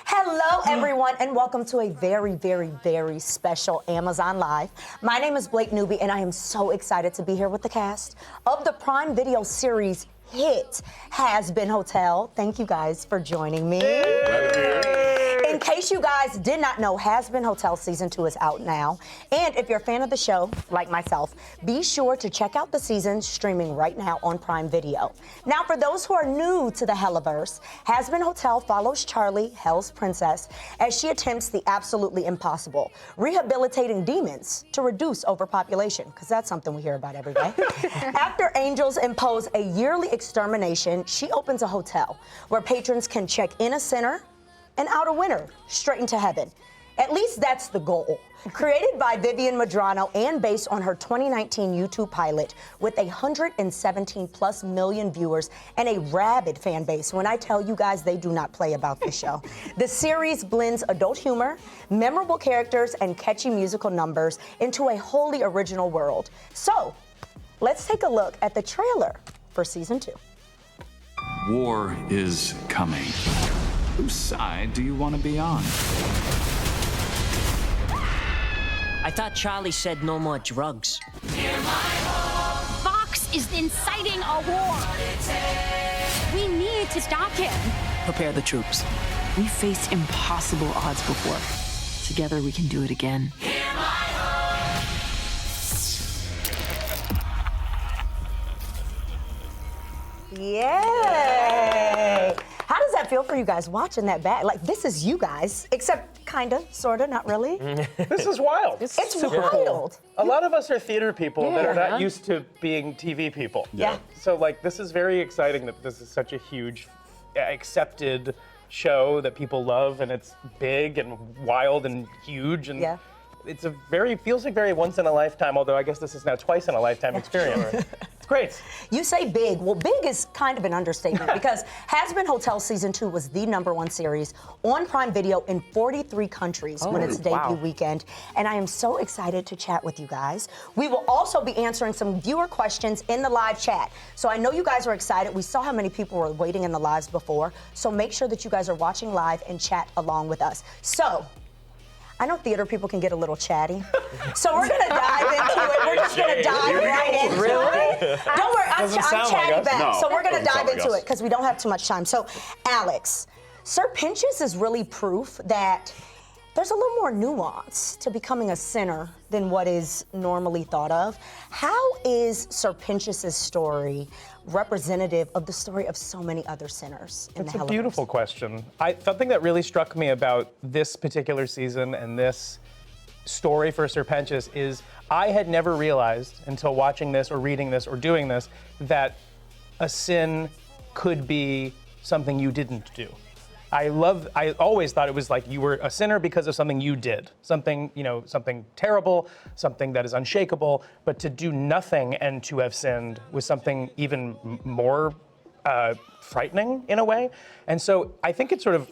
Hello, everyone, and welcome to a very, very, very special Amazon Live. My name is Blake Newby, and I am so excited to be here with the cast of the Prime Video series hit Hazbin Hotel. Thank you guys for joining me. In case you guys did not know, Hazbin Hotel Season 2 is out now. And if you're a fan of the show, like myself, be sure to check out the season streaming right now on Prime Video. Now, for those who are new to the Helliverse, Hazbin Hotel follows Charlie, Hell's princess, as she attempts the absolutely impossible, rehabilitating demons to reduce overpopulation, because that's something we hear about every day. After angels impose a yearly extermination, she opens a hotel where patrons can check in a sinner and out a winner, straight into heaven. At least that's the goal. Created by Vivian Madrano and based on her 2019 YouTube pilot with 117+ million viewers and a rabid fan base. When I tell you guys, they do not play about this show. The series blends adult humor, memorable characters, and catchy musical numbers into a wholly original world. So, let's take a look at the trailer for Season 2. War is coming. Whose side do you want to be on? I thought Charlie said no more drugs. Fox is inciting a war. We need to stop him. Prepare the troops. We faced impossible odds before. Together we can do it again. Yay! How does that feel for you guys watching that back? Like, this is you guys, except kinda, sorta, not really. This is wild. It's wild. A lot of us are theater people that are not used to being TV people. Yeah. So, like, this is very exciting that this is such a huge, accepted show that people love, and it's big and wild and huge, and it's a feels like very once in a lifetime, although I guess this is now twice in a lifetime experience. It's great. You say big. Well, big is kind of an understatement because Hazbin Hotel Season 2 was the #1 series on Prime Video in 43 countries when its debut weekend. And I am so excited to chat with you guys. We will also be answering some viewer questions in the live chat. So I know you guys are excited. We saw how many people were waiting in the lives before. So make sure that you guys are watching live and chat along with us. So, I know theater people can get a little chatty, so we're gonna dive into it. We're just gonna dive right into it. Don't worry, I'm chatty back, so we're gonna dive into it because we don't have too much time. So, Alex, Sir Pinchas is really proof that there's a little more nuance to becoming a sinner than what is normally thought of. How is Sir Pinchas's story representative of the story of so many other sinners in the Helliverse? It's a beautiful question. Something that really struck me about this particular season and this story for Sir Pinchas is I had never realized until watching this or reading this or doing this that a sin could be something you didn't do. I always thought it was like you were a sinner because of something you did, something terrible, something that is unshakable, but to do nothing and to have sinned was something even more frightening in a way. And so I think it's sort of,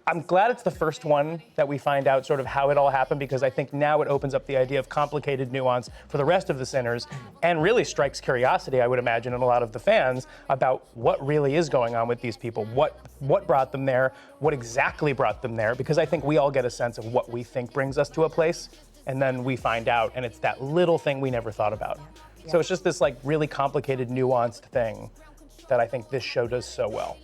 I'm glad it's the first one that we find out sort of how it all happened, because I think now it opens up the idea of complicated nuance for the rest of the sinners and really strikes curiosity, I would imagine, in a lot of the fans about what really is going on with these people, what brought them there, what exactly brought them there, because I think we all get a sense of what we think brings us to a place, and then we find out, and it's that little thing we never thought about. Yeah. So it's just this like really complicated, nuanced thing that I think this show does so well.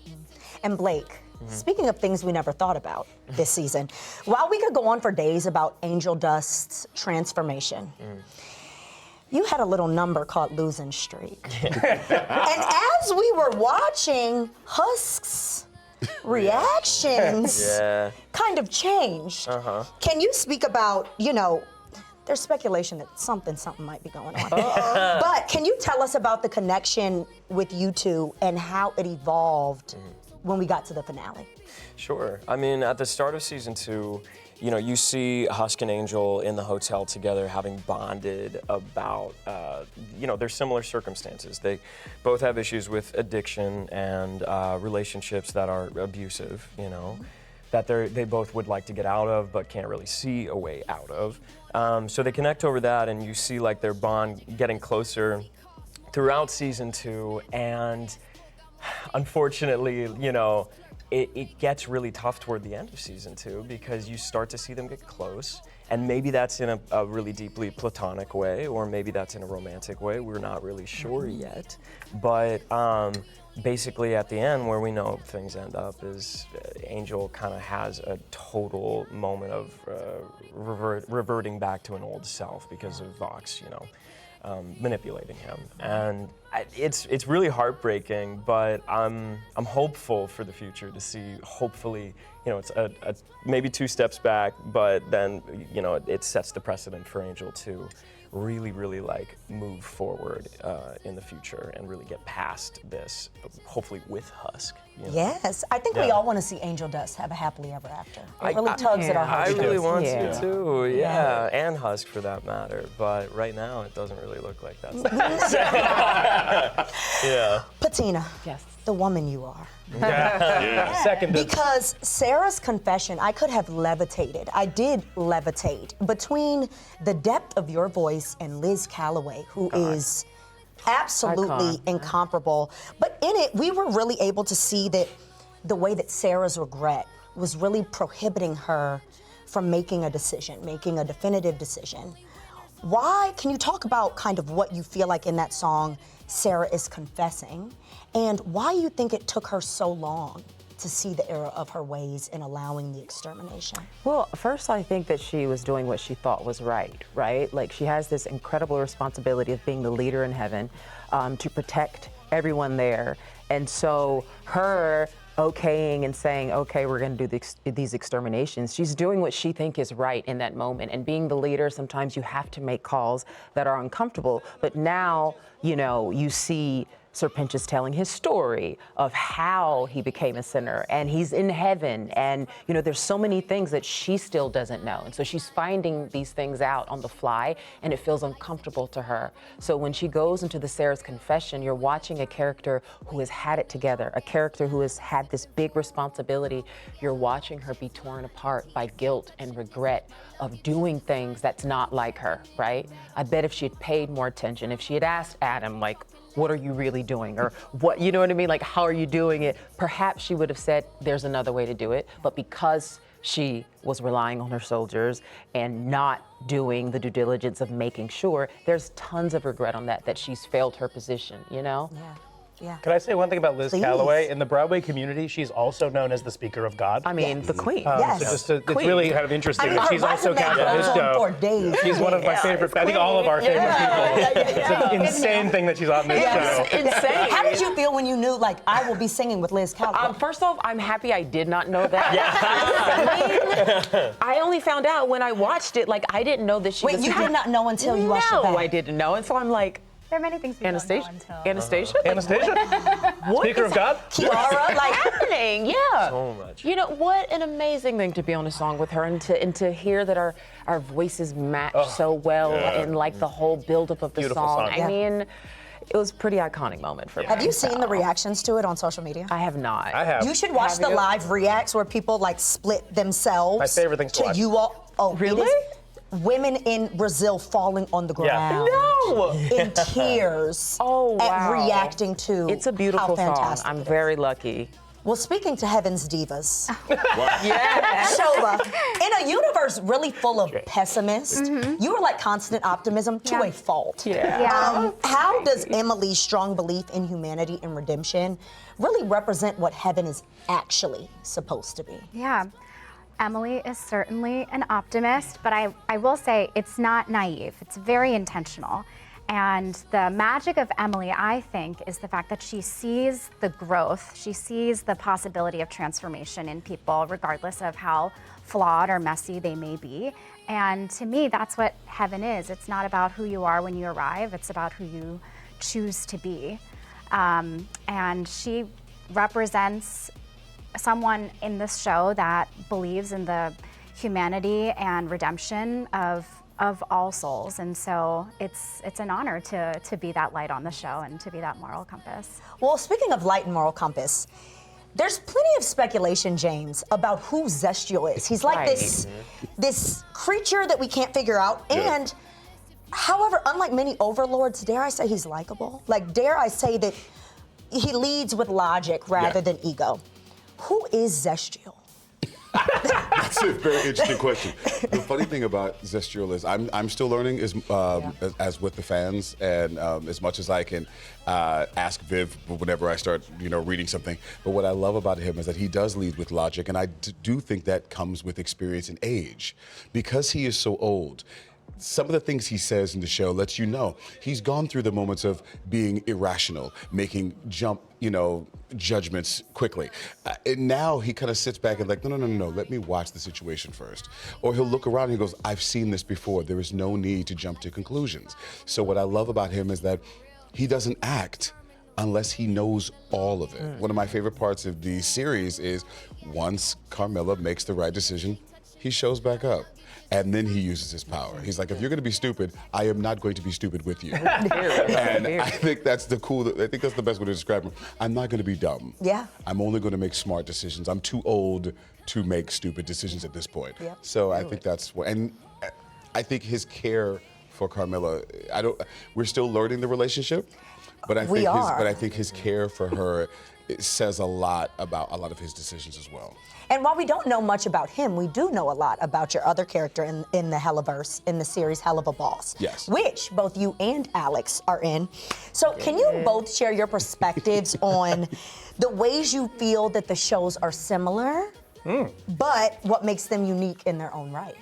And Blake, speaking of things we never thought about this season, while we could go on for days about Angel Dust's transformation, you had a little number called Losing Streak. And as we were watching, Husk's reactions kind of changed. Can you speak about, there's speculation that something might be going on. But can you tell us about the connection with you two and how it evolved when we got to the finale? Sure. I mean, at the start of season 2, you see Husk and Angel in the hotel together having bonded about, their similar circumstances. They both have issues with addiction and relationships that are abusive, that they both would like to get out of but can't really see a way out of. So they connect over that, and you see like their bond getting closer throughout season 2, and unfortunately, you know, it gets really tough toward the end of season 2 because you start to see them get close, and maybe that's in a really deeply platonic way, or maybe that's in a romantic way. We're not really sure yet, but basically at the end, where we know things end up is Angel kind of has a total moment of reverting back to an old self because of Vox, you know, manipulating him, and it's really heartbreaking. But I'm hopeful for the future to see. Hopefully, you know, it's a maybe 2 steps back, but then, you know, it sets the precedent for Angel to really like move forward in the future and really get past this, hopefully with Husk. You know? Yes, I think we all want to see Angel Dust have a happily ever after. It really tugs at our I hearts. really want to too, and Husk for that matter. But right now, it doesn't really look like that's the case. Yeah. Patina, Yes. the woman you are. Second. Because Sarah's confession, I could have levitated. I did levitate between the depth of your voice and Liz Calloway, who is absolutely Icon. incomparable. But in it, we were really able to see that the way that Sarah's regret was really prohibiting her from making a decision, making a definitive decision. Why? Can you talk about kind of what you feel like in that song Sarah is confessing, and why you think it took her so long to see the error of her ways in allowing the extermination? Well, first I think that she was doing what she thought was right? Like, she has this incredible responsibility of being the leader in heaven, to protect everyone there. And so her okaying and saying, okay, we're gonna do these exterminations, she's doing what she thinks is right in that moment. And being the leader, sometimes you have to make calls that are uncomfortable. But now, you know, you see Serpentius telling his story of how he became a sinner, and he's in heaven, and you know, there's so many things that she still doesn't know, and so she's finding these things out on the fly, and it feels uncomfortable to her. So when she goes into the Sarah's confession, you're watching a character who has had it together, a character who has had this big responsibility. You're watching her be torn apart by guilt and regret of doing things that's not like her, right? I bet if she had paid more attention, if she had asked Adam, like, what are you really doing? Or what, you know what I mean? Like, how are you doing it? Perhaps she would have said, there's another way to do it. But because she was relying on her soldiers and not doing the due diligence of making sure, there's tons of regret on that she's failed her position, you know? Yeah. Can I say one thing about Liz Please. Calloway? In the Broadway community, she's also known as the Speaker of God. I mean, the queen. Yes. So it's really kind of interesting I mean, that her she's also resume cast on this goes on show. for days. She's one of my favorite, I think all of our favorite people. It's an insane thing that she's on this show. Insane. How did you feel when you knew, like, I will be singing with Liz Calloway? First off, I'm happy I did not know that. I only found out when I watched it. Like, I didn't know that she was. Wait, you did not know until you watched it No, back? I didn't know. And so I'm like, There are many things we Anastasia? don't know until. Anastasia? Like, Anastasia? what Speaker is of God? Kiara, like, happening? Yeah. So much. You know, what an amazing thing to be on a song with her and to hear that our voices match so well and like the whole buildup of the Beautiful song. song. I mean, it was a pretty iconic moment for me. have you seen the reactions to it on social media? I have not. I have. You should watch Have the you? live reacts where people like split themselves. My favorite things to watch. You all. Oh, Really? it is women in Brazil falling on the ground. No. In tears. Oh, At wow. reacting to It's a beautiful how song. fantastic I'm it is. very lucky. Well, speaking to Heaven's Divas, Yeah. Shola, in a universe really full of pessimists, you are like constant optimism to Yeah. a fault. Yeah. How does Emily's strong belief in humanity and redemption really represent what heaven is actually supposed to be? Yeah. Emily is certainly an optimist, but I will say it's not naive. It's very intentional. And the magic of Emily, I think, is the fact that she sees the growth, she sees the possibility of transformation in people, regardless of how flawed or messy they may be. And to me, that's what heaven is. It's not about who you are when you arrive, it's about who you choose to be. And she represents someone in this show that believes in the humanity and redemption of all souls, and so it's an honor to be that light on the show and to be that moral compass. Well, speaking of light and moral compass, there's plenty of speculation, James, about who Zestial is. He's like Right. this creature that we can't figure out, and However, unlike many overlords, dare I say he's likable? Like, dare I say that he leads with logic rather than ego. Who is Zestial? That's a very interesting question. The funny thing about Zestial is I'm still learning as with the fans, and as much as I can ask Viv whenever I start reading something. But what I love about him is that he does lead with logic, and I do think that comes with experience and age. Because he is so old, some of the things he says in the show lets you know he's gone through the moments of being irrational, making judgments quickly. And now he kind of sits back and like, no, let me watch the situation first. Or he'll look around and he goes, I've seen this before. There is no need to jump to conclusions. So what I love about him is that he doesn't act unless he knows all of it. One of my favorite parts of the series is once Carmilla makes the right decision, he shows back up. And then he uses his power. He's like, if you're gonna be stupid, I am not going to be stupid with you. And I think that's the best way to describe him. I'm not gonna be dumb. Yeah. I'm only gonna make smart decisions. I'm too old to make stupid decisions at this point. Yep. So I think that's what, and I think his care for Carmilla, we're still learning the relationship, but I think his care for her says a lot about a lot of his decisions as well. And while we don't know much about him, we do know a lot about your other character in the Helliverse, in the series Hell of a Boss. Yes. Which both you and Alex are in. So can you both share your perspectives on the ways you feel that the shows are similar, but what makes them unique in their own right?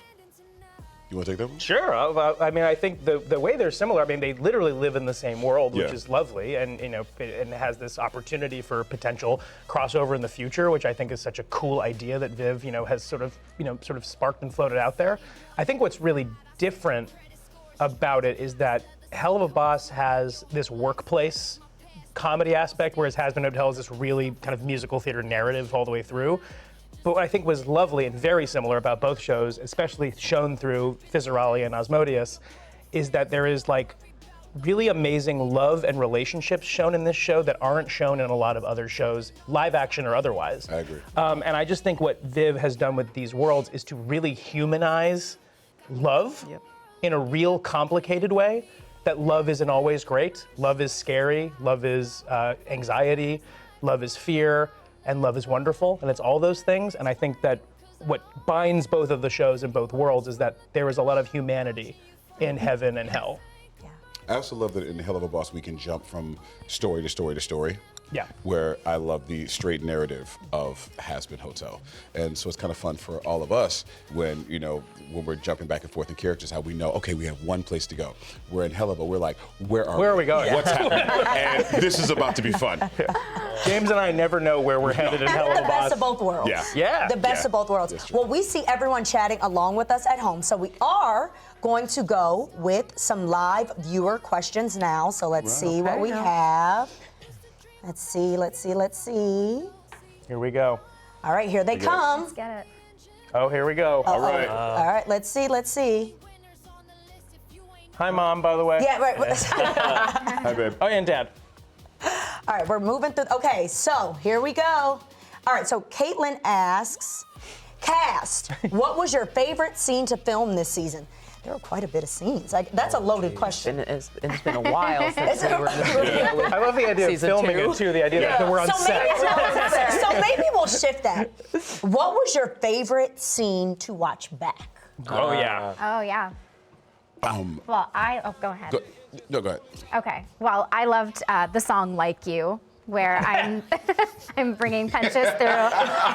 You want to take that one? Sure. I mean, I think the way they're similar, I mean, they literally live in the same world, which is lovely, and and has this opportunity for potential crossover in the future, which I think is such a cool idea that Viv, has sort of sparked and floated out there. I think what's really different about it is that Hell of a Boss has this workplace comedy aspect, whereas Hazbin Hotel is this really kind of musical theater narrative all the way through. But what I think was lovely and very similar about both shows, especially shown through Fizzarali and Asmodeus, is that there is like really amazing love and relationships shown in this show that aren't shown in a lot of other shows, live action or otherwise. I agree. And I just think what Viv has done with these worlds is to really humanize love in a real complicated way. That love isn't always great. Love is scary. Love is anxiety. Love is fear. And love is wonderful, and it's all those things. And I think that what binds both of the shows in both worlds is that there is a lot of humanity in heaven and hell. I also love that in Hell of a Boss we can jump from story to story to story. Yeah. Where I love the straight narrative of Hazbin Hotel. And so it's kind of fun for all of us when we're jumping back and forth in characters, how we know, okay, we have one place to go. We're in Hell of a, we're like, where are we going? What's happening? And this is about to be fun. James and I never know where we're headed in Hell of a Boss. The best of both worlds. Yeah. The best of both worlds. Well, we see everyone chatting along with us at home, so we are going to go with some live viewer questions now. So let's see what we have. Let's see. Here we go. All right, here they come. Let's get it. Oh, here we go. All right. All right, let's see. Hi, Mom, by the way. Yeah, right. Hi, babe. Oh, and Dad. All right, we're moving through. Okay, so here we go. All right, so Caitlin asks, Cast, what was your favorite scene to film this season? There were quite a bit of scenes. That's a loaded question. It's been a while since we were in the I love the idea of Season filming 2. it, too, the idea that we're on set. So maybe we'll shift that. What was your favorite scene to watch back? Oh, yeah. Oh, yeah. Well, go ahead. No, go ahead. Okay. Well, I loved the song "Like You," where I'm I'm bringing Penchus through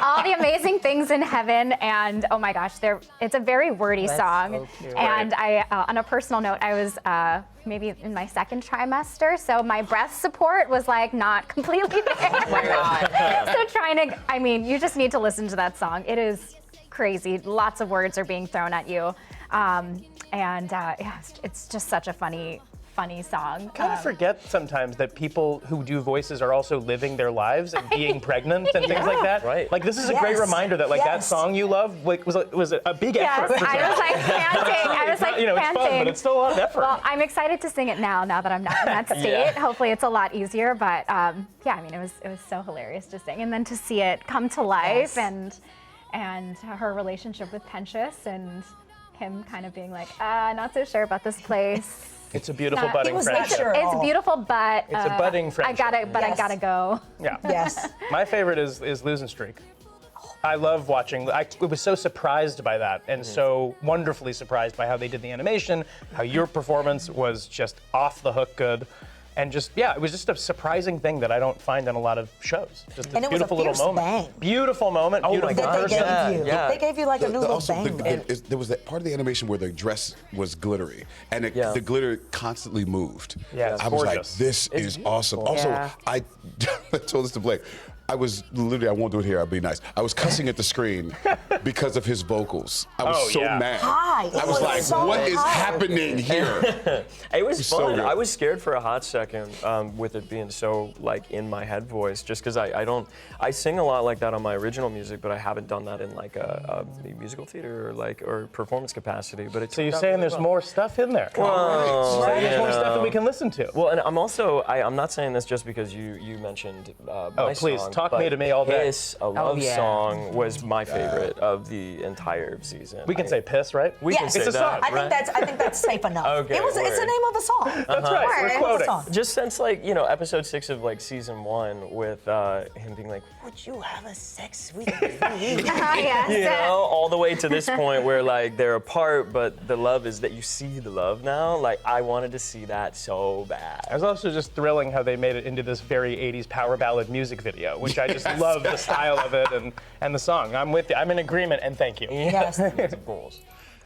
all the amazing things in heaven, and oh my gosh, it's a very wordy song. so cute. And I, on a personal note, I was maybe in my second trimester, so my breath support was like not completely there. Oh my God. So you just need to listen to that song. It is crazy. Lots of words are being thrown at you. It's just such a funny song. Kind of forget sometimes that people who do voices are also living their lives and being pregnant and things like that. Right. Like this is a great reminder that that song you love was a big effort. I was like panting. It's fun, but it's still a lot of effort. Well, I'm excited to sing it now that I'm not in that state. Hopefully it's a lot easier, but it was so hilarious to sing and then to see it come to life and her relationship with Penchus and him kind of being like, not so sure about this place. It's a beautiful Not- budding He was not friendship. sure. It's beautiful, but It's a budding friendship. I Yes. gotta go. Yeah. Yes. My favorite is Losing Streak. I love watching. I was so surprised by that, and so wonderfully surprised by how they did the animation, how your performance was just off the hook good, and just it was just a surprising thing that I don't find in a lot of shows. Just this And it was a beautiful little fierce moment. bang. Beautiful moment. Beautiful That they person. gave you. Yeah. They gave you like a new little Also, bang. there was that part of the animation where the dress was glittery, and Yeah. the glitter constantly moved. Yeah, it's I was gorgeous. like, this is awesome. Also, Yeah. I told this to Blake. I was literally, I won't do it here, I'll be nice. I was cussing at the screen because of his vocals. I was Oh, so yeah. mad. High. It I was was like, so what is high. happening here? It was so fun. good. I was scared for a hot second with it being so like in my head voice, just because I sing a lot like that on my original music, but I haven't done that in like a musical theater or performance capacity. But it's So you're saying there's more stuff in there? Well, Saying there's more you stuff that know. we can listen to. Well, and I'm also I'm not saying this just because you mentioned my please, song, talk but me to me all day. Piss, a love yeah. song was my favorite of the entire season. We can say piss, right? we can Yes. say It's a that, song. I think that's safe enough. Okay, It's the word. name of a song. That's right. It's We're the name of a quoting. song. Just since episode 6 of season 1 with him being like, would you have a sex with me? Yes. You know, all the way to this point where like they're apart, but the love is that you see the love now. Like I wanted to see that so bad. It was also just thrilling how they made it into this very 80s power ballad music video, which I just love the style of it and the song. I'm with you. I'm in agreement, and thank you. Yes. Goals.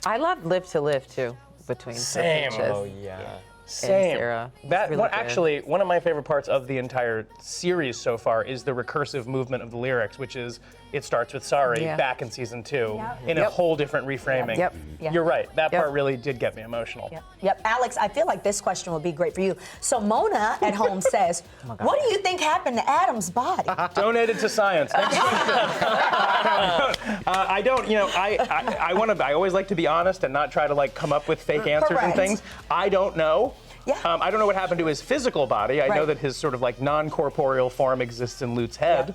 I love Live to Live too, between Same. Serpentine Oh yeah. Same. Sarah. It's That really one, good. actually, one of my favorite parts of the entire series so far is the recursive movement of the lyrics, which is it starts with sorry Yeah. back in season 2 Yep. in a whole different reframing. Yep. Yeah. You're right. That Yep. part really did get me emotional. Yep. Alex, I feel like this question would be great for you. So Mona at home says, what do you think happened to Adam's body? Donated to science. Next question. I don't. You know, I always like to be honest and not try to like come up with fake answers and Correct. things. I don't know. Yeah. I don't know what happened to his physical body. I know Right. that his sort of like non-corporeal form exists in Lute's head,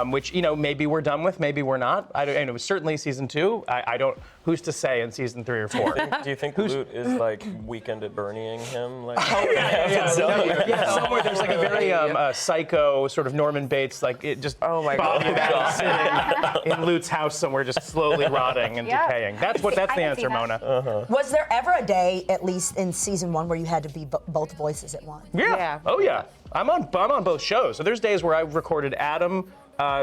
which maybe we're done with, maybe we're not. I don't. And it was certainly season 2. I don't. Who's to say in season 3 or 4? Do you think Lute is like Weekend at Bernieing him? Like, Somewhere there's like a very psycho sort of Norman Bates, like it just my body of Adam sitting in Lute's house somewhere, just slowly rotting and Yeah. decaying. That's I the can see answer, that. Mona. Was there ever a day, at least in season 1, where you had to be both voices at once? Yeah. Oh yeah. I'm on both shows. So there's days where I've recorded Adam,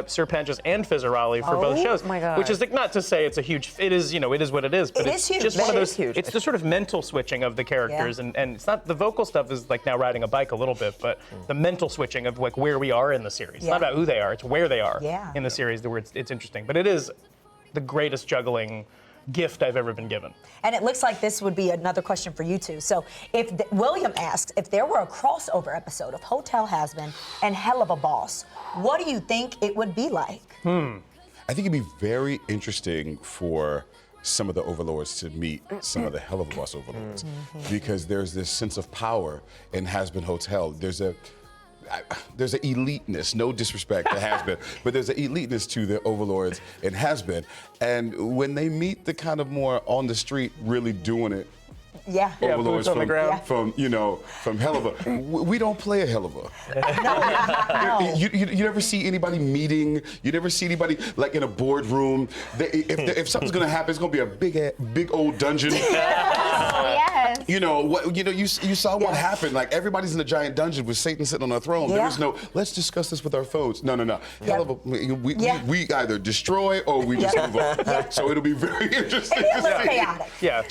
Serpentine, and Fizzarali for both Oh, shows. my God. Which is like, not to say it's a huge. It is what it is. But It it's is huge. just That one of is those. huge. It's the sort of mental switching of the characters, and it's not the vocal stuff is like now riding a bike a little bit, but the mental switching of like where we are in the series. It's not about who they are. It's where they are in the series. Where it's interesting. But it is the greatest juggling gift I've ever been given. And it looks like this would be another question for you two. So William asks, if there were a crossover episode of Hotel Hazbin and Hell of a Boss, what do you think it would be like? I think it'd be very interesting for some of the overlords to meet some of the hell of a boss overlords, because there's this sense of power in Hazbin Hotel. There's an eliteness, no disrespect to Hazbin, but there's an eliteness to the overlords in Hazbin. And when they meet the kind of more on the street, really doing it, Yeah. overlords boots on the ground. from Helluva, we don't play a Helluva. No. You never see anybody meeting. You never see anybody like in a boardroom. If something's gonna happen, it's gonna be a big old dungeon. Yes. You saw what happened. Like everybody's in a giant dungeon with Satan sitting on a throne. Yeah. There is no, let's discuss this with our phones. No. Helluva, we either destroy or we just move on. So it'll be very interesting. It'd be a to little see. chaotic. Yeah.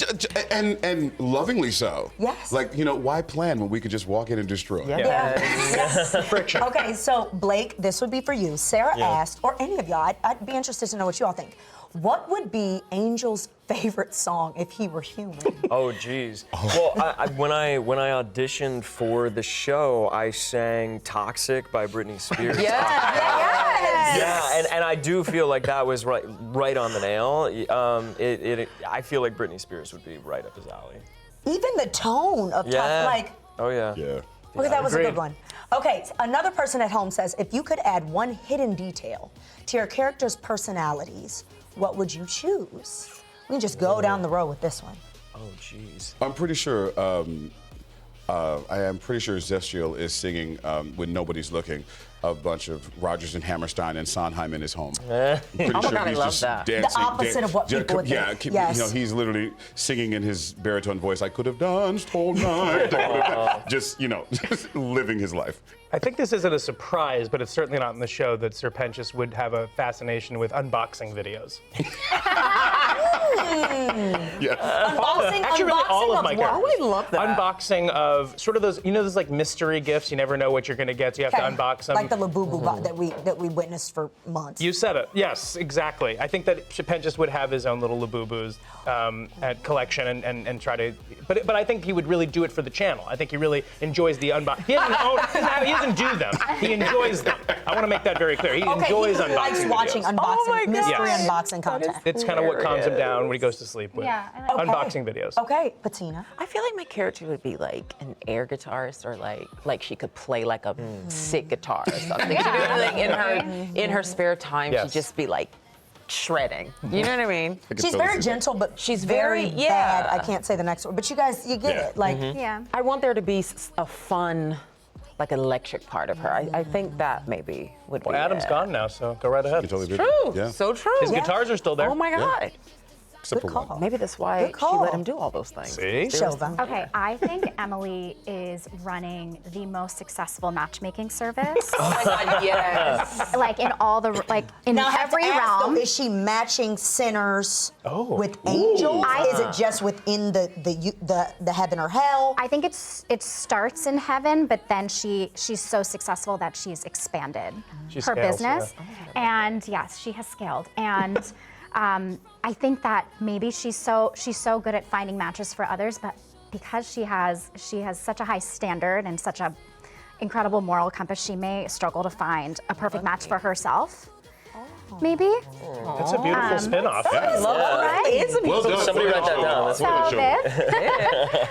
And lovingly so. Yes. Like, why plan when we could just walk in and destroy? Yes. Friction. Okay, so Blake, this would be for you. Sarah asked, or any of y'all, I'd be interested to know what you all think. What would be Angel's favorite song if he were human? Oh, geez. Well, when I auditioned for the show, I sang "Toxic" by Britney Spears. Yes. Yeah, and I do feel like that was right on the nail. I feel like Britney Spears would be right up his alley. Even the tone of Yeah. tough, Yeah. look at that was a Agreed. good one. Okay, another person at home says, if you could add one hidden detail to your characters' personalities, what would you choose? We can just go down the road with this one. Oh, jeez. I'm pretty sure. I am pretty sure Zestiel is singing when nobody's looking a bunch of Rodgers and Hammerstein and Sondheim in his home. I'm pretty Oh my sure God, I he's love just that. dancing. The opposite of what people would yeah, think. Yes. You know, he's literally singing in his baritone voice. I could have danced all night. Just, you know, just living his life. I think this isn't a surprise, but it's certainly not in the show that Sir Pentious would have a fascination with unboxing videos. Yes. Actually, really all of my what? characters. Oh, I love that. Unboxing of sort of those, you know, those like mystery gifts. You never know what you're going to get, so you have to unbox them. Like the Labubu that we witnessed for months. You said it. Yes, exactly. I think that Pentious would have his own little Labubus at collection and try to. But I think he would really do it for the channel. I think he really enjoys the unboxing. He doesn't do them. He enjoys them. I want to make that very clear. He enjoys he unboxing likes watching videos. unboxing, mystery Yes. unboxing content. It's kind of what calms him down when he goes to sleep with Yeah, I like unboxing videos. Okay, Patina. I feel like my character would be like an air guitarist, or like she could play like a sick guitar or something. You know, like in her spare time, Yes. she'd just be like shredding. You know what I mean? She's very gentle, but She's very very- yeah. bad. I can't say the next word, but you guys, you get it. Like, Yeah. I want there to be a fun, like electric part of her. I think that maybe would be. Well, Adam's it. gone now, so go right ahead. Totally True. Yeah. So true. His guitars are still there. Oh my God. Except Good for one. call. Maybe that's why Good she call. let him do all those things. See? Shova. Okay, I think Emily is running the most successful matchmaking service. Oh my God, yes. Like in all the in Now, I have every to ask, realm. though, is she matching sinners Oh. with angels? Is it just within the heaven or hell? I think it starts in heaven, but then she's so successful that she's expanded She her scales, business, and yes, she has scaled. And I think that maybe she's so good at finding matches for others, but because she has such a high standard and such a incredible moral compass, she may struggle to find a perfect match for herself. Maybe. That's a beautiful spin-off. Right? It's a Well done. Somebody write that down. That's So Show.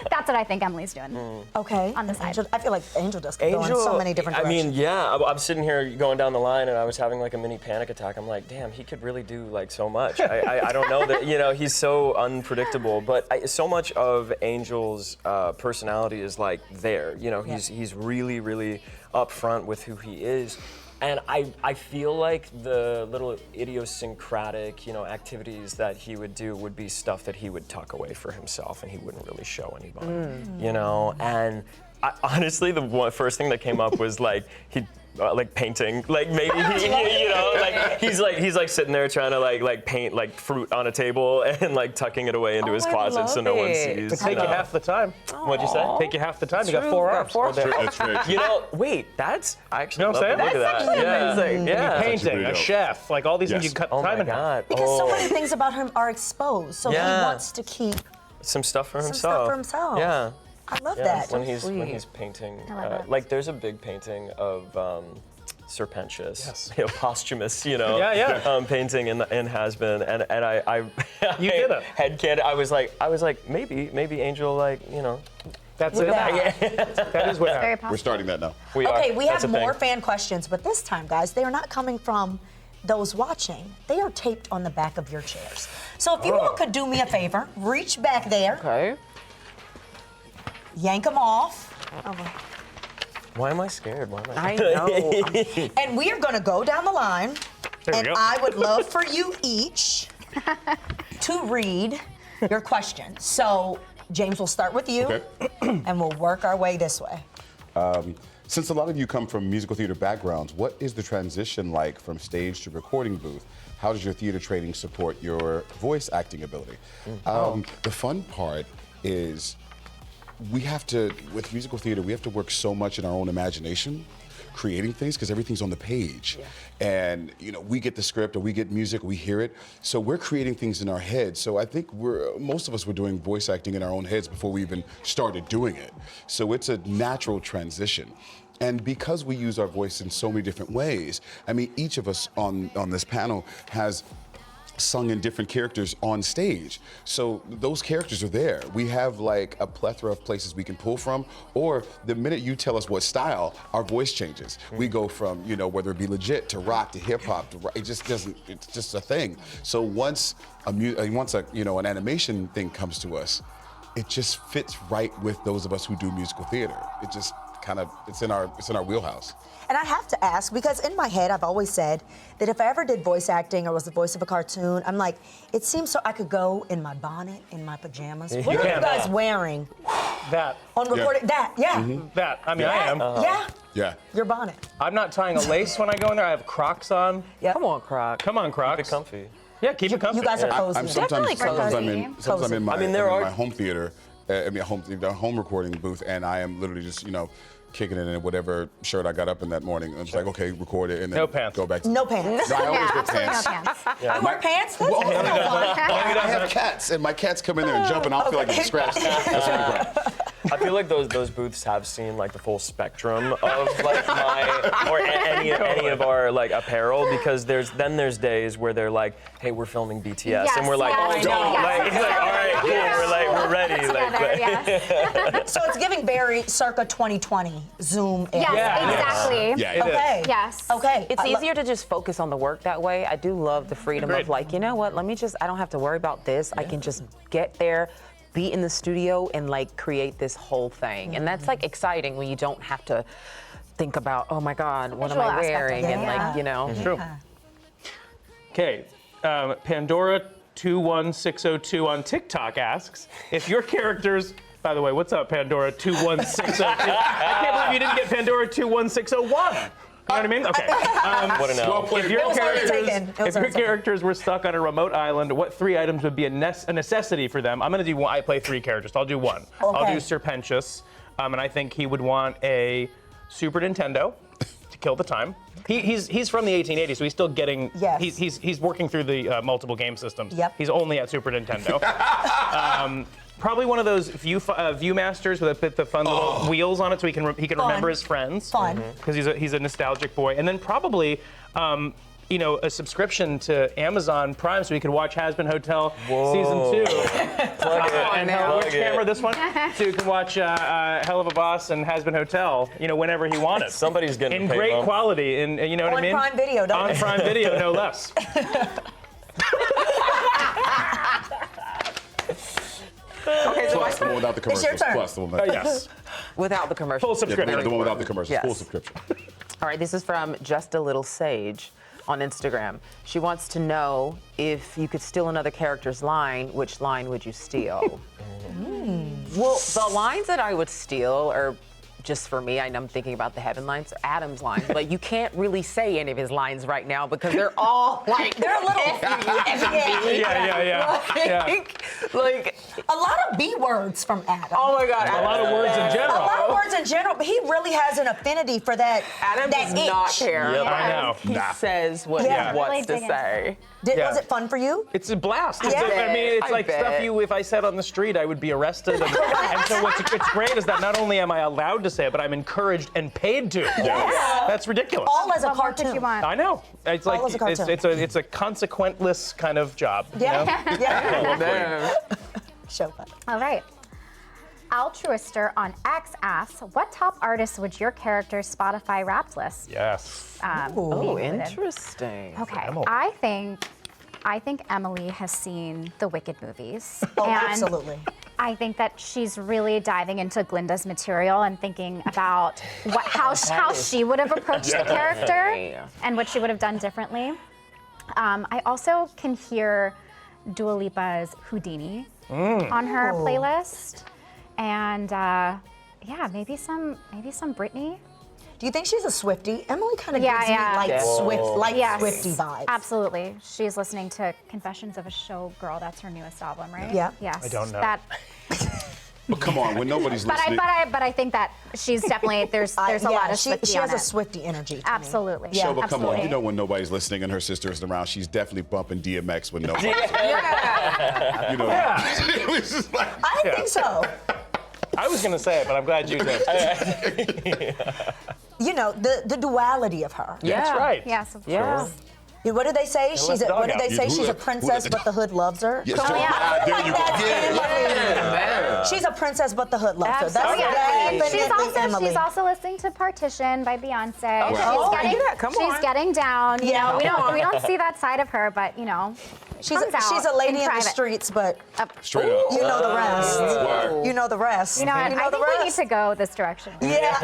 that's what I think Emily's doing. Okay. On the side. Angel, I feel like Angel just could go in so many different I directions. mean, yeah, I'm sitting here going down the line, and I was having like a mini panic attack. I'm like, damn, he could really do like so much. I don't know that, you know, he's so unpredictable, but so much of Angel's personality is like there. You know, he's really, really upfront with who he is. And I feel like the little idiosyncratic, you know, activities that he would do would be stuff that he would tuck away for himself, and he wouldn't really show anybody, you know. And honestly, the first thing that came up was like like painting, like maybe he, you know, like he's like sitting there trying to like paint like fruit on a table and like tucking it away into his I closet love so no one it. sees. It'd take you half the time. What'd you say? Take you half the time. You got True, 4 got hours. 4 Well, That's very true. You know, wait, that's I actually You know what I'm love to saying? look at that. That's actually yeah. amazing. Yeah. Painting, pretty a dope. chef, like all these things Yes. you cut Oh time my in half. God. Because so many things about him are exposed, so he Yeah. wants to keep Some stuff for some himself. stuff for himself. Yeah. I love Yeah. that. When he's painting, love that. like there's a big painting of Sir Pentious, Yes. you know, posthumous, you know, Yeah. painting in Hazbin, and I You did it. headcanon. I was like maybe Angel, like, you know, That's Look it. at that. That is what Very happened. possible. We're starting that now. we are. Okay, we That's have a thing. more fan questions, but this time, guys, they are not coming from those watching. They are taped on the back of your chairs. So if you all could do me a favor, reach back there, Okay. yank them off, Why am I scared? Why am I? I know. and we are going to go down the line. There we And go. I would love for you each to read your question. So, James, we'll start with you, Okay. and we'll work our way this way. Since a lot of you come from musical theater backgrounds, what is the transition like from stage to recording booth? How does your theater training support your voice acting ability? The fun part is we have to, with musical theater, we have to work so much in our own imagination, creating things, because everything's on the page. And, you know, we get the script or we get music, we hear it. So we're creating things in our heads. So I think most of us were doing voice acting in our own heads before we even started doing it. So it's a natural transition. And because we use our voice in so many different ways, I mean, each of us on this panel has sung in different characters on stage. So those characters are there. We have like a plethora of places we can pull from, or the minute you tell us what style, our voice changes. We go from, you know, whether it be legit to rock to hip hop to rock, it just doesn't, it's just a thing. So once you know, an animation thing comes to us, it just fits right with those of us who do musical theater. It just kind of, it's in our wheelhouse. And I have to ask, because in my head, I've always said that if I ever did voice acting or was the voice of a cartoon, I'm like, it seems so I could go in my bonnet, in my pajamas. What are you guys wearing? That. On recording, that, yeah. That. I mean, I am. Yeah. Yeah. Your bonnet. I'm not tying a lace when I go in there. I have Crocs on. Yep. Come on, Croc. Come on, Crocs. Keep it comfy. Yeah, keep it comfy. You guys are cozy. I'm sometimes I'm in my, I mean, there I'm in are- my home theater, home recording booth, and I am literally just, you know, kicking it in whatever shirt I got up in that morning. It's like, okay, record it, and then No pants. go back to No pants. No, I always wear absolutely pants. no pants. I wear pants? That's Well, that's no fun. I have cats, and my cats come in there and jump, and I'll feel like getting scratched. That's really great. I feel like those booths have seen like the full spectrum of like any of our like apparel, because there's days where they're like, hey, we're filming BTS, Yes, and we're like, yes, oh, yes, like, it's like, all right, cool, yes. we're ready. Together, yes. So it's giving very circa 2020 Zoom. Yes, Yeah. exactly. Yeah, it is. Okay. Yes. Okay. It's easier to just focus on the work that way. I do love the freedom Agreed. of like, you know what, I don't have to worry about this. I can just get there, be in the studio, and like create this whole thing. And that's like exciting when you don't have to think about, oh my God, what am visual I aspect of wearing? it, And yeah. like, you know. True. Okay, Pandora 21602 on TikTok asks if your characters. By the way, what's up, Pandora 21602? I can't believe you didn't get Pandora 21601. You know what I mean? Okay. What an L. If your It was already taken. It was if your already taken. characters were stuck on a remote island, what 3 items would be a necessity for them? I'm gonna do one. I play 3 characters, so I'll do one. I'll Okay. do Serpentius, and I think he would want a Super Nintendo to kill the time. He's from the 1880s, so he's still getting. Yes. He's working through the multiple game systems. Yep. He's only at Super Nintendo. Probably one of those Viewmasters with the fun little wheels on it, so he can Fun. remember his friends. Fun. Because he's a nostalgic boy, and then probably. You know, a subscription to Amazon Prime so we could watch Hazbin Hotel season 2. Plug it. And Plug which it. camera? This one? So you can watch Hell of a Boss and Hazbin Hotel, you know, whenever he wanted. Somebody's getting in paid, great Mom. quality, and you know what I On mean? Prime Video, don't On they? Prime Video, no less. Okay, so Plus the one without the It's your commercials. turn. Plus the one without Yes, without the commercial. full Yeah, subscription. the one without the commercials. Yes. Full subscription. All right, this is from Just a Little Sage on Instagram. She wants to know if you could steal another character's line, which line would you steal? Well, the lines that I would steal are just for me. I know I'm thinking about the Heaven lines, Adam's lines, but you can't really say any of his lines right now because they're all like They're a little. Yeah. like A lot of B words from Adam. oh my God, A lot of words in A general. lot of words in general, but he really has an affinity for that. Adam that does not itch. care. Yep. I know. He says what Yeah. he wants Really to dig into say. Yeah. Was it fun for you? It's a blast. Yeah. I mean, it's I like bet. stuff if I said on the street, I would be arrested. And so what's great is that not only am I allowed to say it, but I'm encouraged and paid to. That's ridiculous. All as a What more could cartoon. you want? I know. It's like as a cartoon. it's a consequentless kind of job. you know? Yeah. Show fun. All right. Altruister on X asks, what top artists would your character's Spotify Wrapped list? Yes. Oh, be included? interesting. Okay, Emily. I think Emily has seen the Wicked movies. Oh, and absolutely. I think that she's really diving into Glinda's material and thinking about how she would have approached the character Yeah. and what she would have done differently. I also can hear Dua Lipa's Houdini on her playlist, and yeah, maybe some Britney. Do you think she's a Swiftie? Emily kind of Yeah, gives yeah. me like Yes. Swiftie vibes. Absolutely. She's listening to Confessions of a Showgirl. That's her newest album, right? Yeah. Yes. I don't know. That, But come on, when nobody's but listening. I think that she's definitely there's a lot of Swiftie she on has a it. Swiftie energy. To me. Absolutely. Yeah. But come on, absolutely. you know when nobody's listening and her sister isn't around, she's definitely bumping DMX when nobody's You know, it's just like, I think so. I was gonna say it, but I'm glad you did. You know, the duality of her. Yeah. That's right. Yes, of Yeah. course. What do they say? She's a, what do they say? She's a princess, but the hood loves her. Yes, there you go. Yeah. She's a princess, but the hood loves her. That's She's also listening to Partition by Beyonce. Come She's on. getting down. You know, we don't see that side of her, but you know, she's a lady in the streets, but Straight up. you know the rest. You know the rest. You know, I think we need to go this direction. Yeah.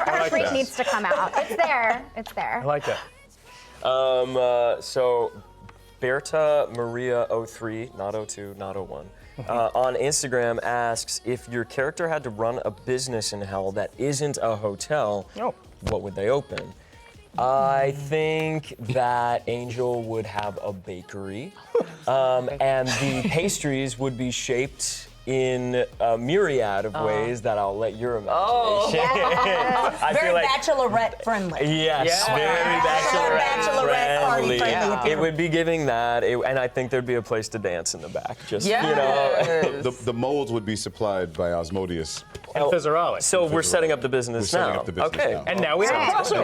Our freak needs to come out. It's there. It's there. I like that. So Berta Maria 03, not 02, not 01, on Instagram asks, if your character had to run a business in hell that isn't a hotel, what would they open? I think that Angel would have a bakery, and the pastries would be shaped in a myriad of ways that I'll let your imagination. I Very feel like, bachelorette friendly. yes, very Bachelorette party friendly. It would be giving that, and I think there'd be a place to dance in the back. Just you know. The molds would be supplied by Osmodeus. And Fizzarali. So we're setting up the business We're now. setting up the business okay. now. And now we have We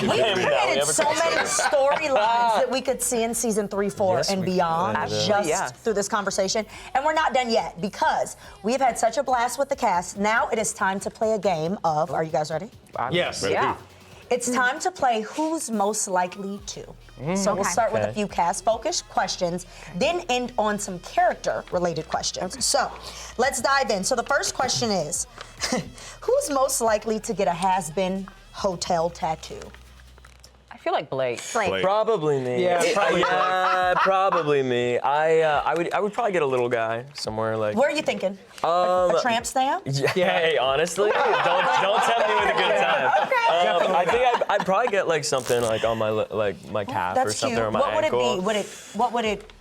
created so many storylines that we could see in season 3, 4, Yes, and we beyond could. just through this conversation. And we're not done yet because we have had such a blast with the cast. Now it is time to play a game of, are you guys ready? Yes. Yeah. It's time to play Who's Most Likely To. So we'll start with a few cast-focused questions, then end on some character-related questions. So let's dive in. So the first question is, who's most likely to get a Hazbin hotel tattoo? I feel like Blake. Probably me. Yeah, probably. Probably me. I would probably get a little guy somewhere like. Where are you thinking? A tramp stamp? Yeah, hey, honestly, don't tempt me with a good time. I think I'd probably get like something like on my calf or That's something cute. or my What would ankle. it be? What would it?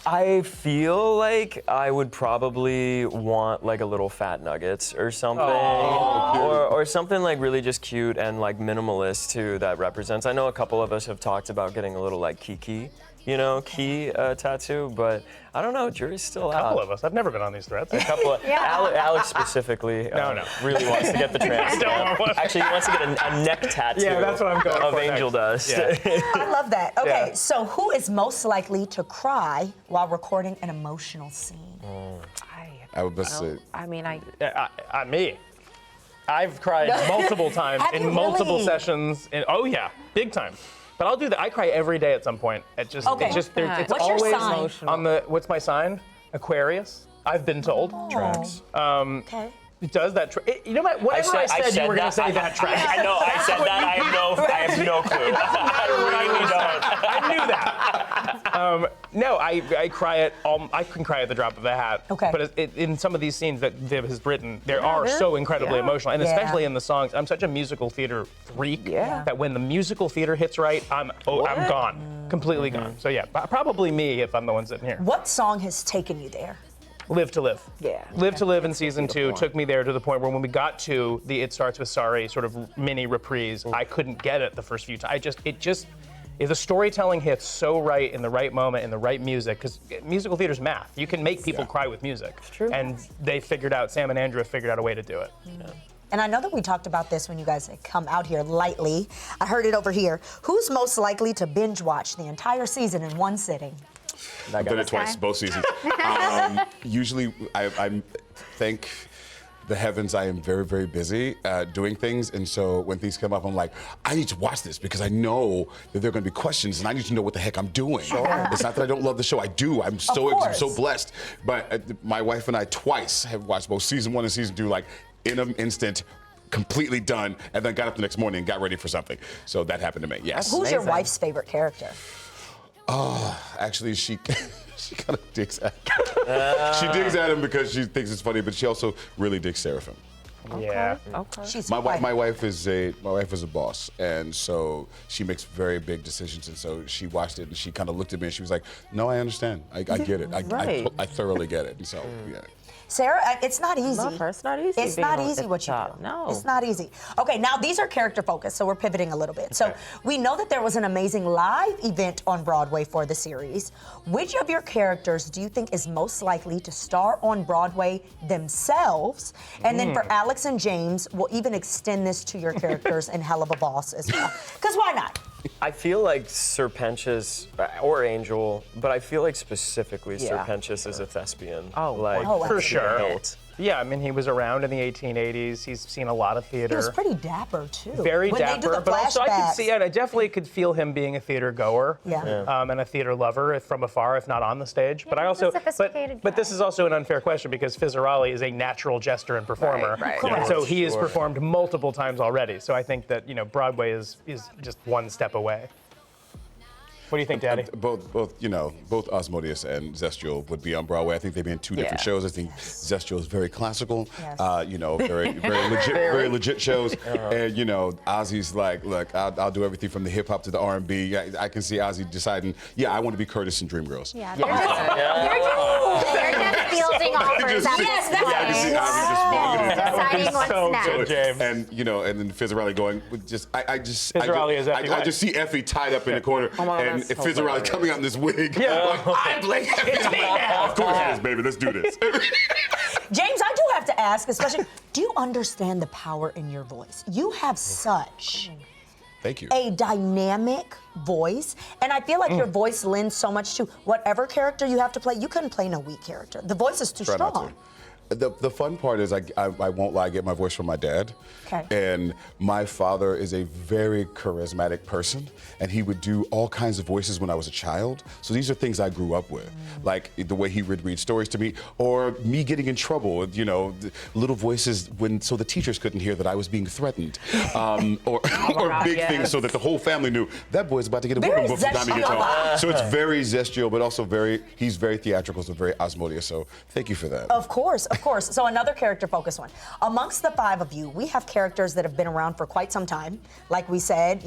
I feel like I would probably want like a little fat nuggets or something, or something like really just cute and like minimalist too that represents. I know a couple of us have talked about getting a little like key tattoo, but I don't know. Jury's still out. A couple of us. I've never been on these threads. A couple of, Alex specifically really wants to get the tramp stamp. Actually, he wants to get a neck tattoo. Yeah, that's what I'm going of for angel next. dust. Yeah. I love that. Okay, Yeah. so who is most likely to cry while recording an emotional scene? I would best say. I mean, Me. I've cried multiple times Have you in multiple really? sessions. Oh yeah, big time. But I'll do that. I cry every day at some point. It's Okay. it's What's your always sign? on the. What's my sign? Aquarius. I've been told. Tracks. Okay. It does that. You know what? Whatever I said you were going to say that track. I know. I said that. I have no clue. I really don't. I knew that. No, I cry at all. I can cry at the drop of a hat. Okay. But in some of these scenes that Viv has written, they are so incredibly emotional, and especially in the songs. I'm such a musical theater freak that when the musical theater hits right, I'm gone, completely gone. So yeah, probably me if I'm the one sitting here. What song has taken you there? Live to Live. Yeah. Live to Live in season 2 took me there to the point where when we got to the It Starts With Sorry sort of mini reprise, I couldn't get it the first few times. If the storytelling hits so right in the right moment, in the right music, because musical theater's math. You can make people cry with music. It's true. And Sam and Andrew have figured out a way to do it. And I know that we talked about this when you guys had come out here lightly. I heard it over here. Who's most likely to binge watch the entire season in one sitting? I've done it twice, both seasons. Usually, I thank the heavens I am very, very busy doing things. And so when things come up, I'm like, I need to watch this because I know that there are going to be questions and I need to know what the heck I'm doing. It's not that I don't love the show. I do. I'm so blessed. But my wife and I twice have watched both season 1 and season 2, like in an instant, completely done, and then got up the next morning and got ready for something. So that happened to me, yes. Who's your wife's favorite character? Actually, she kind of digs at him. She digs at him because she thinks it's funny, but she also really digs Seraphim. Yeah. okay. She's My wife is a boss, and so she makes very big decisions. And so she watched it, and she kind of looked at me, and she was like, "No, I understand. I get it. I thoroughly get it." And so, yeah. Sarah, it's not easy. Love her. It's not easy. It's being not at easy the what you top. do. No. It's not easy. Okay, now these are character focused, so we're pivoting a little bit. So we know that there was an amazing live event on Broadway for the series. Which of your characters do you think is most likely to star on Broadway themselves? And then for Alex and James, we'll even extend this to your characters in Hell of a Boss as well. Because why not? I feel like Serpentius or Angel, but I feel like specifically Yeah. Serpentius is a thespian. Oh, like oh, For absolutely. sure. hilt. Yeah, I mean, he was around in the 1880s. He's seen a lot of theater. He was pretty dapper too. Very when dapper, they do the but also I could flashbacks. see, and I definitely could feel him being a theater goer, Yeah. and a theater lover from afar, if not on the stage. But I he's a also, sophisticated but this guy. is also an unfair question because Fizzarelli is a natural jester and performer, Right. and so he has Sure. performed multiple times already. So I think that Broadway is just one step away. What do you think, Daddy? Both Asmodeus and Zestial would be on Broadway. I think they'd be in two different Yeah. shows. I think Zestial is very classical, Yes. very legit shows. And Ozzy's like, look, I'll do everything from the hip hop to the R&B. I can see Ozzy deciding, yeah, I want to be Curtis in Dreamgirls. Yeah, they're just fielding offers at Yes, this that's I can see point. Ozzy just walking in. Deciding what's so next. good, James. And then Fizzarelli going, Fizzarelli is Effie I just see Effie tied up in the corner, Oh my God, and that's Fizzarelli hilarious. coming out in this wig. Yeah. Like, I play Effie. It's me now. Of course it is, baby. Let's do this. James, I do have to ask, especially, do you understand the power in your voice? You have such Thank you. a dynamic voice, and I feel like your voice lends so much to whatever character you have to play. You couldn't play no weak character. The voice is too Try not strong. to. The fun part is I won't lie, I get my voice from my dad. Okay. And my father is a very charismatic person, and he would do all kinds of voices when I was a child. So these are things I grew up with, like the way he would read stories to me, or me getting in trouble, the little voices so the teachers couldn't hear that I was being threatened, or big things so that the whole family knew that boy's about to get a Very whooping before time he gets home. Zestial. So it's very Zestial, but also he's very theatrical, so very Asmodeus. So thank you for that. Of course. So another character-focused one. Amongst the five of you, we have characters that have been around for quite some time. Like we said,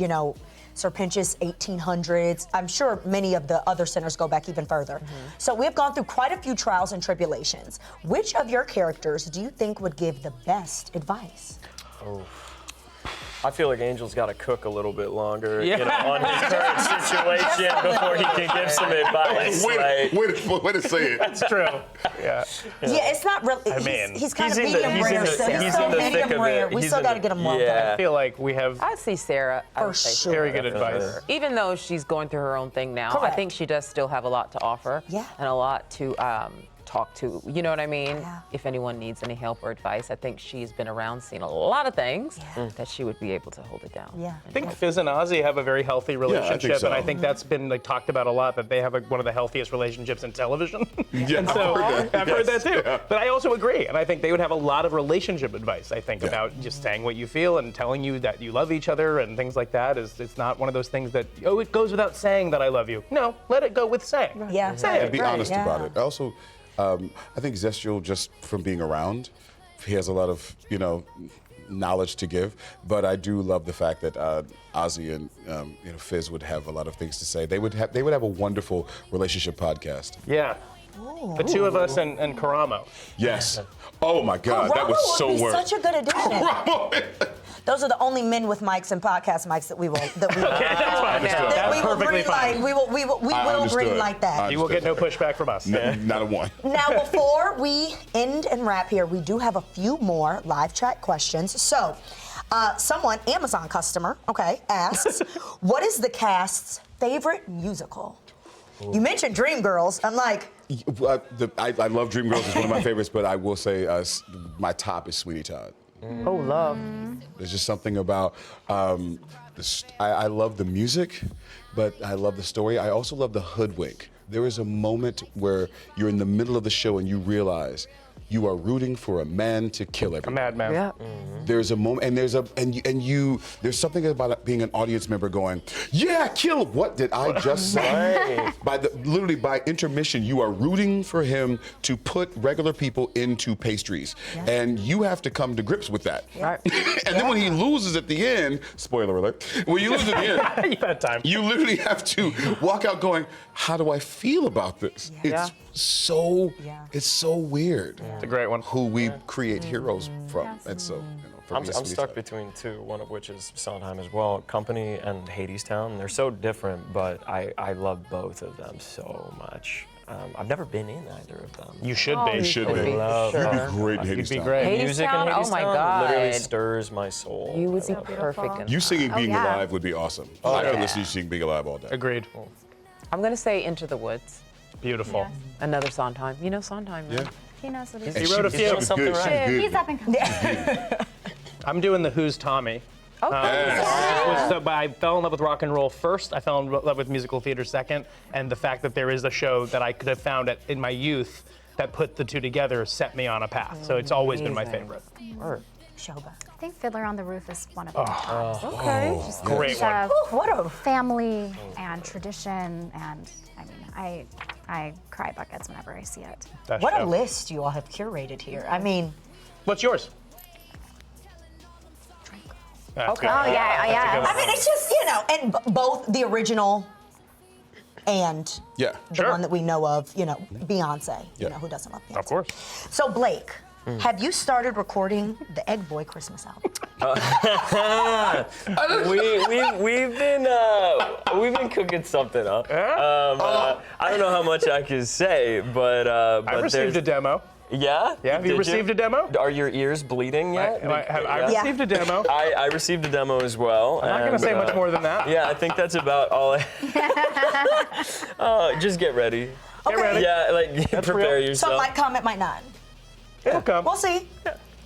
Serpentius, 1800s. I'm sure many of the other centers go back even further. So we have gone through quite a few trials and tribulations. Which of your characters do you think would give the best advice? I feel like Angel's got to cook a little bit longer, Yeah. on his current situation before he can give some advice. Way to say it. It's true. Yeah. Yeah, it's not really. I mean, he's kind of he's in the- medium he's in rare, the- so he's he's still in the thick medium of rare. it. We He's still in got to the- get him well yeah. done. I feel like we have I see Sarah. I For would say sure. very good advice. Even though she's going through her own thing now, Correct. I think she does still have a lot to offer. Yeah. And a lot to talk to. You know what I mean? Yeah. If anyone needs any help or advice, I think she's been around, seen a lot of things Yeah. that she would be able to hold it down. Yeah. I think Fizz and Ozzy have a very healthy relationship, so. and I think that's been talked about a lot. That they have one of the healthiest relationships in television. Yeah, and so I've heard that. I've heard that too. Yeah. But I also agree, and I think they would have a lot of relationship advice. I think about just saying what you feel and telling you that you love each other and things like that. It's not one of those things that it goes without saying that I love you. No, let it go with saying. Yeah. Say And it. be Right, honest yeah. about it. Also, I think Zestial, just from being around, he has a lot of, knowledge to give. But I do love the fact that Ozzy and Fizz would have a lot of things to say. They would have a wonderful relationship podcast. Yeah. The two of us and Karamo. Yes. Oh my God, that was Karamo so would be worth. such a good addition. Those are the only men with mics and podcast mics that we will. Okay, that's fine. That That's we will perfectly green light. fine. We will understood. green light that. You will get no pushback from us. Not a one. Now, before we end and wrap here, we do have a few more live chat questions. So, someone, Amazon customer, asks, what is the cast's favorite musical? You mentioned Dreamgirls. I'm like, I love Dreamgirls. It's one of my favorites, but I will say my top is Sweeney Todd. Oh, love. There's just something about I love the music, but I love the story. I also love the hoodwink. There is a moment where you're in the middle of the show and you realize you are rooting for a man to kill A everyone. madman. Yeah. There's a moment, and there's something about being an audience member going, yeah, kill him. What did I just say? Literally by intermission, you are rooting for him to put regular people into pastries, and you have to come to grips with that. Right. And then when he loses at the end, spoiler alert, when you lose at the end, You had time. you literally have to walk out going, how do I feel about this? Yeah. It's so weird. It's a great one. Who we create heroes from. And so, for I'm me, it's stuck Sweeney Todd. between two, one of which is Sondheim as well, Company and Hadestown. They're so different, but I love both of them so much. I've never been in either of them. You should be. You should You'd be. be. love You'd Sure. be great in You'd Hades be Town. great. Hades Music Town? in Oh Hades my Town literally God. stirs my soul. You would be So perfect. beautiful. You singing Being yeah. Alive would be awesome. I could listen to you sing Being Alive all day. Agreed. I'm gonna say Into the Woods. Beautiful. Yes. Another Sondheim. You know Sondheim, right? Yeah. He knows what he's He doing. wrote a She few. was something good. She was right. good. He's up and coming. I'm doing the Who's Tommy. Yes. So, but I fell in love with rock and roll first. I fell in love with musical theater second, and the fact that there is a show that I could have found in my youth that put the two together set me on a path. So it's always been my favorite. Shoba. I think Fiddler on the Roof is one of the tops. Okay. Great one. Of What a family and tradition, and I mean, I cry buckets whenever I see it. Best what a show. list you all have curated here. I mean, What's yours? That's Okay. good. Oh yeah, yeah. I mean, it's just and both the original and Yeah. the one that we know of, Beyonce. Yeah. Who doesn't love Beyonce? Of course. So Blake, have you started recording the Egg Boy Christmas album? We've been cooking something up. I don't know how much I can say, but I received a demo. Yeah. Yeah, have you Did received a demo? Are your ears bleeding yet? I Yeah. received a demo. I received a demo as well. I'm not going to say much more than that. Yeah, I think that's about all. Just get ready. Get ready. Yeah, like prepare real. So yourself. it might come, it might not. It'll come. We'll see.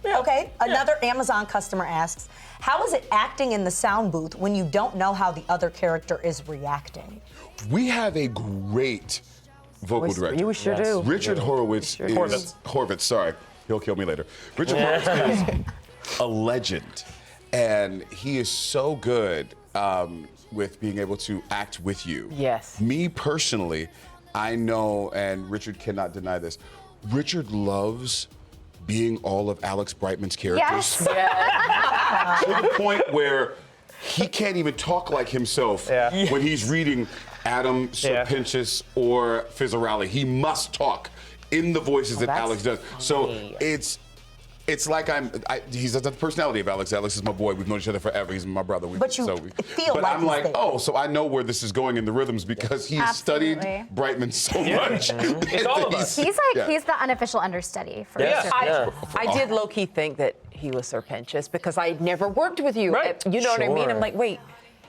Okay. Another Amazon customer asks, how is it acting in the sound booth when you don't know how the other character is reacting? We have a great vocal director. You sure do. Richard Horowitz is Horvitz, sorry. He'll kill me later. Richard Horowitz is a legend. And he is so good with being able to act with you. Yes. Me personally, I know, and Richard cannot deny this, Richard loves being all of Alex Brightman's characters. Yes. To the point where he can't even talk like himself when he's reading Adam Serpentius or Fizzarelli. He must talk in the voices that that's Alex does. So it's like he's the personality of Alex. Alex is my boy. We've known each other forever. He's my brother. But you feel but like I'm he's like, there. oh, so I know where this is going in the rhythms because he's studied Absolutely. Brightman so much. It's all of us. He's like he's the unofficial understudy for Yeah. Richard. I did low-key think that he was Serpentius because I'd never worked with you. Right. You know what I mean? Sure. I'm like, wait,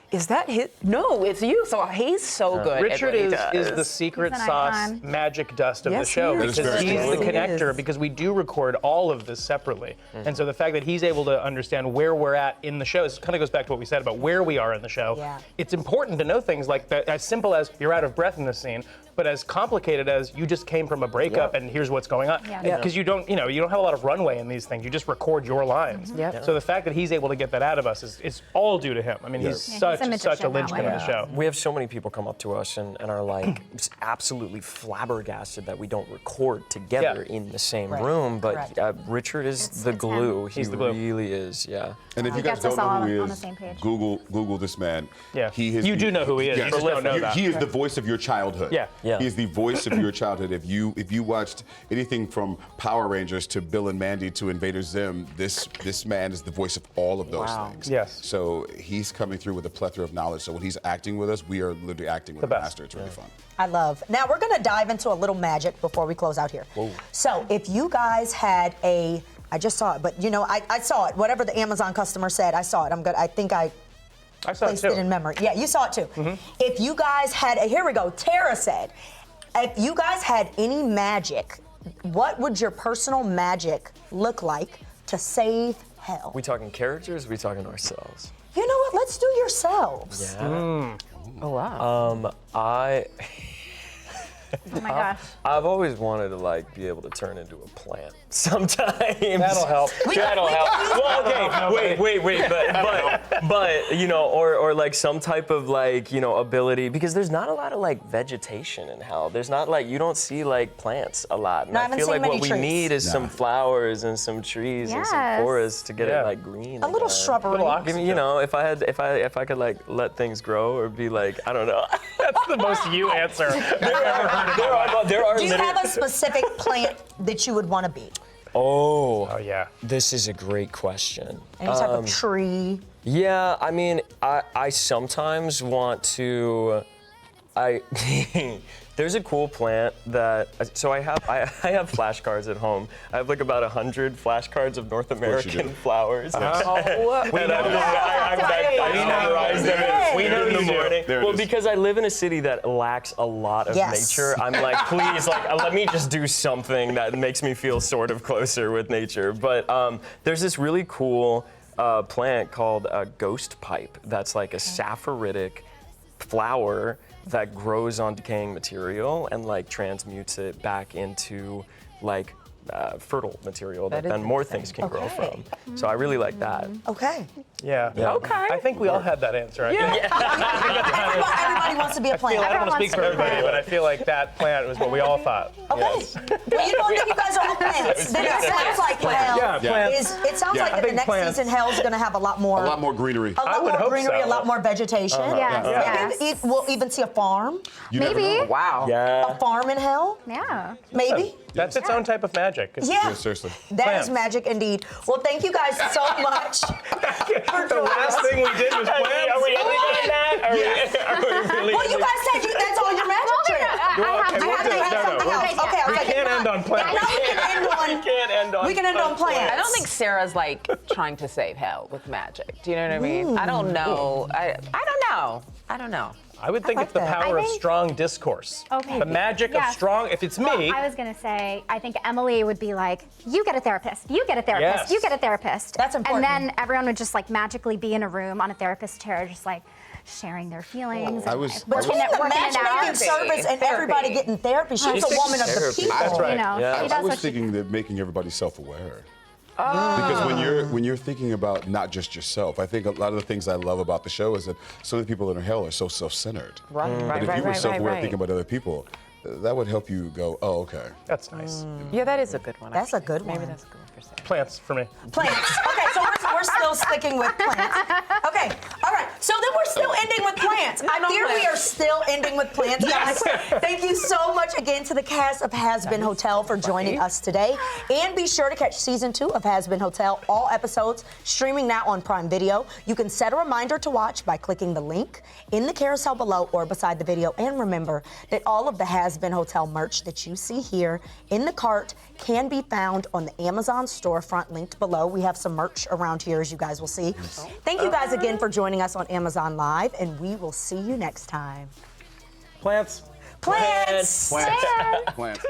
is that his? No, it's you. So he's so good. Richard at what he is does. the secret He's an sauce, icon. magic dust of Yes, the show he is. because That is he's very the true. connector. He is. Because we do record all of this separately, and so the fact that he's able to understand where we're at in the show kind of goes back to what we said about where we are in the show. Yeah. It's important to know things like that, as simple as you're out of breath in this scene, but as complicated as you just came from a breakup and here's what's going on. Yeah. Because you don't have a lot of runway in these things. You just record your lines. Yep. So the fact that he's able to get that out of us is all due to him. I mean, he's Yeah, such he's a such a magician that linchpin way. of the show. We have so many people come up to us and are like just absolutely flabbergasted that we don't record together in the same room. But Correct. Richard is It's the him. glue. He's He the glue. really is. Yeah. And if He you guys gets us don't know all who he on the is, same page. Google this man. Yeah. He is You do know who he is. You just don't know that. He is the voice of your childhood. Yeah. Yeah. He is the voice of your childhood. If you watched anything from Power Rangers to Bill and Mandy to Invader Zim, this man is the voice of all of those things. Yes. So he's coming through with a plethora of knowledge. So when he's acting with us, we are literally acting with The a best. master. It's really fun. I love. Now we're gonna dive into a little magic before we close out here. So if you guys had I just saw it, but I saw it. Whatever the Amazon customer said, I saw it. I think I saw it placed too. it in memory. Yeah, you saw it too. If you guys had, here we go. Tara said, if you guys had any magic, what would your personal magic look like to save hell? We talking characters? Or we talking ourselves? You know what? Let's do yourselves. Yeah. Oh wow. Oh my gosh. I've always wanted to be able to turn into a plant sometimes. That'll help. That'll help. Well, okay, wait, but or like some type of ability, because there's not a lot of vegetation in hell. There's not you don't see plants a lot. And No, I I haven't feel seen like many what we trees. need is some flowers and some trees and some Yes. forests to get it green. A little again. shrubbery. Give me, if I could let things grow or be I don't know. That's the most you answer I've ever heard. There are Do you literally- have a specific plant that you would want to be? Oh yeah. This is a great question. Any type of tree? Yeah, I mean, I sometimes want to, There's a cool plant that, so I have flashcards at home. I have like about 100 flashcards of North American flowers. We know I memorized them. We know in the you do. morning. There it Well, is. because I live in a city that lacks a lot of nature, I'm like, please, like, let me just do something that makes me feel sort of closer with nature. But there's this really cool plant called a ghost pipe that's like a sapphiritic flower that grows on decaying material and like transmutes it back into like fertile material that then more things can grow from. So I really like that. Okay. Yeah. Okay. I think we all had that answer. Everybody wants to be a plant. I don't want to speak for everybody, but I feel like that plant was what we all thought. Okay. Yes. Well, you know, then you guys are all plants. Then it sounds like hell. Yeah, plants. It sounds like I that the think next plants. season hell's going to have a lot more. A lot more greenery. A lot I would more hope greenery, so. a lot more vegetation. Yes, Maybe we'll even see a farm. You never Maybe. know. Wow. Yeah. A farm in hell. Yeah. Maybe. That's its own type of magic. Yeah. Yeah, seriously. That Plants. is magic indeed. Well, thank you guys so much. The last thing we did was plants. Are we ending on that? Are we really Well, you guys said that's all your magic trick. We can't end on plants. Now we can end on. We can't end on We can end on plants. I don't think Sarah's like trying to save hell with magic. Do you know what I mean? I don't know. I don't know. I don't know. I would think I it's the like that. power I of think- strong discourse. Okay. The magic of Yes. strong, if it's me, I was gonna say, I think Emily would be like, you get a therapist, you get a therapist, Yes. you get a therapist. That's important. And then everyone would just like magically be in a room on a therapist chair, just like sharing their feelings. I and, was- like, Between working the it matchmaking out. service and everybody getting therapy, she's a woman of the therapy. people. That's right. You know, Yeah. she I does was what she thinking that making everybody self-aware. Because when you're thinking about not just yourself, I think a lot of the things I love about the show is that some of the people in hell are so self-centered. Right, But if you were self-aware thinking about other people, that would help you go, oh, okay. that's nice. Yeah, that is a good one. That's a good Maybe one. that's a good one for Sarah. Plants for me. Plants. Okay, so we're still sticking with plants. Okay, all right. So then we're still ending with plants. I fear we are still ending with plants, guys. Thank you so much again to the cast of Hazbin Hotel for joining us today. And be sure to catch season 2 of Hazbin Hotel, all episodes streaming now on Prime Video. You can set a reminder to watch by clicking the link in the carousel below or beside the video. And remember that all of the Hazbin Hotel merch that you see here in the cart can be found on the Amazon storefront linked below. We have some merch around here, as you guys will see. Thank you guys again for joining us on Amazon Live, and we will see you next time. Plants. Plants! Plants. Plants.